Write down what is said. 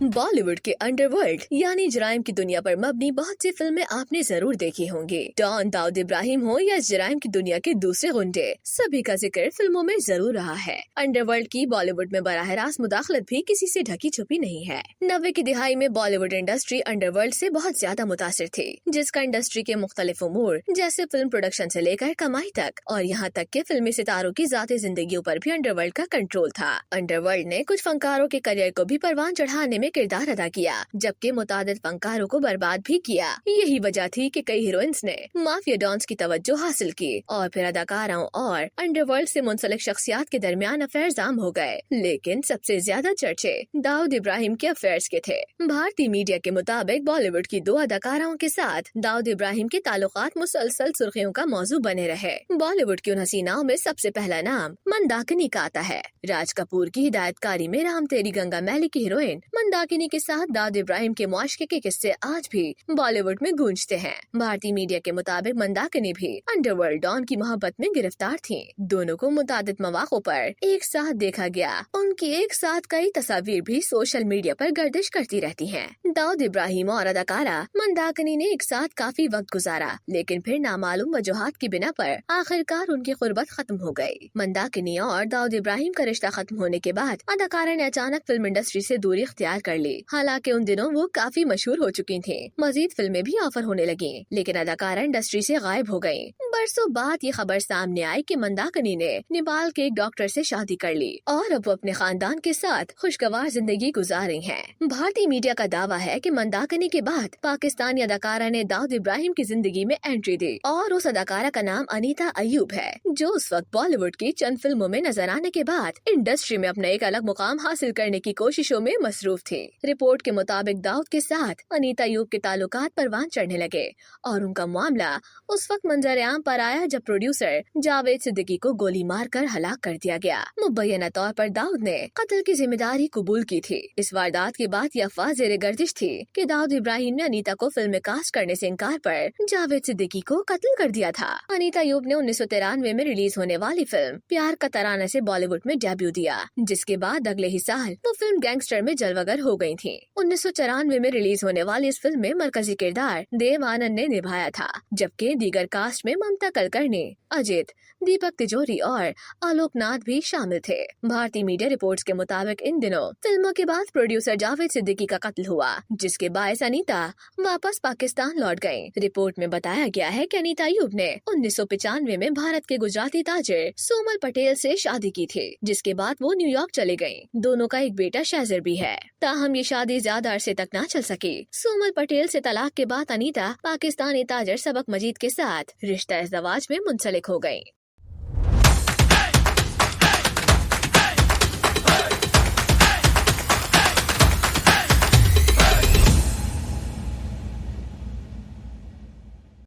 बॉलीवुड के अंडरवर्ल्ड यानी जराइम की दुनिया पर मबनी बहुत सी फिल्में आपने जरूर देखी होंगी। डॉन, दाऊद इब्राहिम हो या जराइम की दुनिया के दूसरे गुंडे, सभी का जिक्र फिल्मों में जरूर रहा है। अंडरवर्ल्ड की बॉलीवुड में बराह रास्त मुदाखलत भी किसी से ढकी छुपी नहीं है। 90 की दिहाई में बॉलीवुड इंडस्ट्री अंडरवर्ल्ड से बहुत ज्यादा मुतासिर थी, जिसका इंडस्ट्री के मुख्तलिफ उमूर जैसे फिल्म प्रोडक्शन से लेकर कमाई तक और यहाँ तक के फिल्मी सितारों की जाती जिंदगियों पर भी अंडरवर्ल्ड का कंट्रोल था। अंडरवर्ल्ड ने कुछ फनकारों के करियर को भी परवान चढ़ाने में किरदार अदा किया, जबकि मुतादिद फनकारों को बर्बाद भी किया। यही वजह थी कि कई हीरोइंस ने माफिया डॉन्स की तवज्जो हासिल की और फिर अदाकारों और अंडरवर्ल्ड से मुंसलिक शख्सियात के दरमियान अफेयर्स आम हो गए। लेकिन सबसे ज्यादा चर्चे दाऊद इब्राहिम के अफेयर्स के थे। भारतीय मीडिया के मुताबिक बॉलीवुड की दो अदाकाराओं के साथ दाऊद इब्राहिम के ताल्लुकात मुसलसल सुर्खियों का मौजू बने रहे। बॉलीवुड की उन हसीनाओं में सबसे पहला नाम मंदाकिनी का आता है। राज कपूर की हिदायतकारी में राम तेरी गंगा मैली की हीरोइन मंदाकिनी के साथ दाऊद इब्राहिम के मुआशके के किस्से आज भी बॉलीवुड में गूंजते हैं। भारतीय मीडिया के मुताबिक मंदाकिनी भी अंडरवर्ल्ड डॉन की मोहब्बत में गिरफ्तार थीं। दोनों को मुतादिद मौक़ों पर एक साथ देखा गया। उनकी एक साथ कई तस्वीर भी सोशल मीडिया पर गर्दिश करती रहती हैं। दाऊद इब्राहिम और अदाकारा मंदाकिनी ने एक साथ काफी वक्त गुजारा, लेकिन फिर नामालूम वजूहात की बिना पर आखिरकार उनकी कुर्बत खत्म हो गयी। मंदाकिनी और दाऊद इब्राहिम का रिश्ता खत्म होने के बाद अदाकारा ने अचानक फिल्म इंडस्ट्री से दूरी इख्तियार कर ली। हालांकि उन दिनों वो काफी मशहूर हो चुकी थीं। मजीद फिल्में भी ऑफर होने लगी, लेकिन अदाकारा इंडस्ट्री से गायब हो गयी। बरसों बाद ये खबर सामने आई कि मंदाकिनी ने नेपाल के एक डॉक्टर से शादी कर ली और अब वो अपने खानदान के साथ खुशगवार जिंदगी गुजार रही हैं। भारतीय मीडिया का दावा है कि मंदाकिनी के बाद पाकिस्तानी अदाकारा ने दाऊद इब्राहिम की जिंदगी में एंट्री दी और उस अदाकारा का नाम अनीता अयूब है, जो उस वक्त बॉलीवुड की चंद फिल्मों में नजर आने के बाद इंडस्ट्री में अपना एक अलग मुकाम हासिल करने की कोशिशों में मसरूफ थी। रिपोर्ट के मुताबिक दाऊद के साथ अनीता अयूब के ताल्लुकात परवान चढ़ने लगे और उनका मामला उस वक्त मंजर आम पर आया जब प्रोड्यूसर जावेद सिद्दीकी को गोली मारकर हलाक कर दिया गया। मुबैना तौर पर दाऊद ने कत्ल की जिम्मेदारी कबूल की थी। इस वारदात के बाद यह अफवाह जेरे गर्दिश थी कि दाऊद इब्राहिम ने अनीता को फिल्म में कास्ट करने से इनकार पर जावेद सिद्दीकी को कत्ल कर दिया था। अनीता अयूब ने 1993 में रिलीज होने वाली फिल्म प्यार का तराना से बॉलीवुड में डेब्यू दिया, जिसके बाद अगले ही साल वो फिल्म गैंगस्टर में जलवागर हो गयी थी। 1994 में रिलीज होने वाली इस फिल्म में मरकजी किरदार देव आनंद ने निभाया था, जबकि दीगर कास्ट में ममता कुलकर्णी, अजित, दीपक तिजोरी और आलोकनाथ भी शामिल थे। भारतीय मीडिया रिपोर्ट्स के मुताबिक इन दिनों फिल्मों के बाद प्रोड्यूसर जावेद सिद्दीकी का कत्ल हुआ, जिसके बायस अनीता वापस पाकिस्तान लौट गयी। रिपोर्ट में बताया गया है कि अनीता अयूब ने 1995 में भारत के गुजराती ताजिर सोमल पटेल से शादी की थी, जिसके बाद वो न्यूयॉर्क चले गयी। दोनों का एक बेटा शहजर भी है। ताहम ये शादी ज्यादा अरसे तक न चल सकी। सोमल पटेल से तलाक के बाद अनीता पाकिस्तानी ताजिर सबक मजीद के साथ रिश्ता इज़्दवाज में मुंसलिक हो गयी।